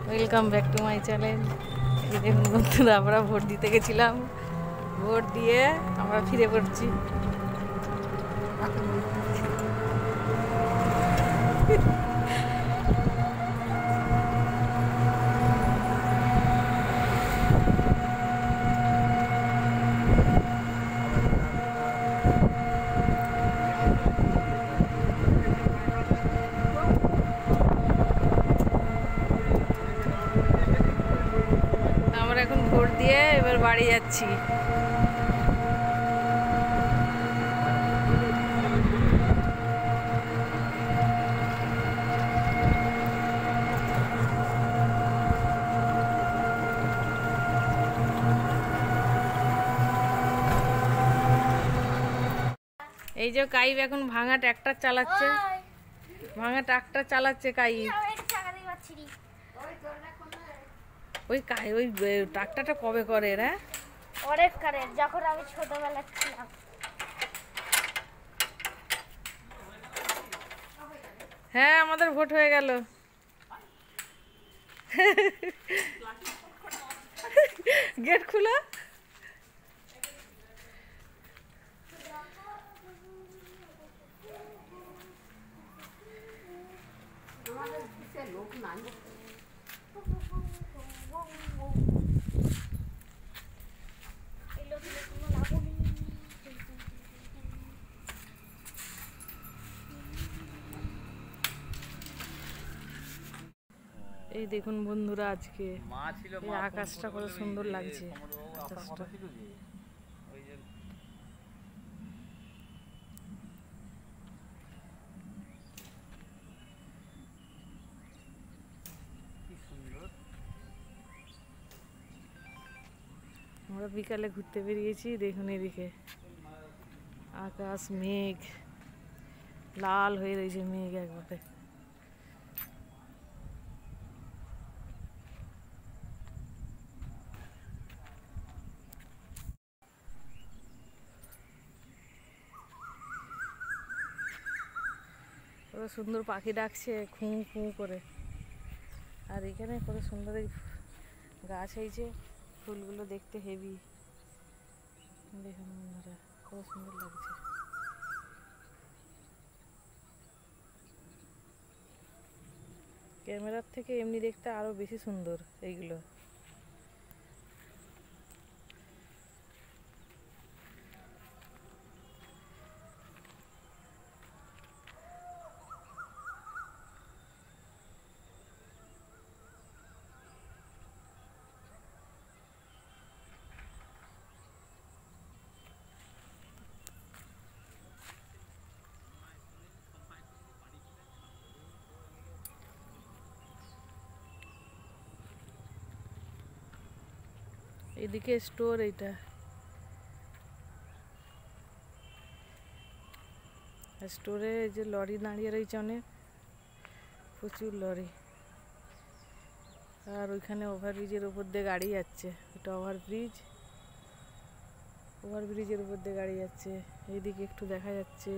Welcome back to my channel. এই দেখুন বন্ধুরা, আমরা ভোট দিতে গেছিলাম, ভোট দিয়ে আমরা ফিরে পড়ছি। আমরা এখন ভোট দিয়ে এবার বাড়ি যাচ্ছি। এই যে কাইব এখন ভাঙা ট্রাক্টর চালাচ্ছে, কাইব। ওই ট্রাক্টরটা কবে করে এরা? অনেক করে, যখন আমি ছোটবেলা ছিলাম। হ্যাঁ, আমাদের ভোট হয়ে গেল। গেট খুলো। এই দেখুন বন্ধুরা, আজকে এই আকাশটা কত সুন্দর লাগছে। আকাশটা আমরা বিকালে ঘুরতে বেরিয়েছি। দেখুন এদিকে আকাশ, মেঘ লাল হয়ে রয়েছে, মেঘ একবারে। কত সুন্দর পাখি ডাকছে খুঁ খুঁ করে। আর এখানে কত সুন্দর এই গাছ হয়েছে, ফুলগুলো দেখতে হেভি। দেখুন বন্ধুরা, কত সুন্দর লাগছে। ক্যামেরার থেকে এমনি দেখতে আরো বেশি সুন্দর এইগুলো। এদিকে স্টোর, এইটা স্টোরে যে লরি দাঁড়িয়ে রয়েছে, অনেক প্রচুর লরি। আর ওইখানে ওভারব্রিজের উপর দিয়ে গাড়ি যাচ্ছে, এটা ওভারব্রিজের উপর দিয়ে গাড়ি যাচ্ছে। এইদিকে একটু দেখা যাচ্ছে।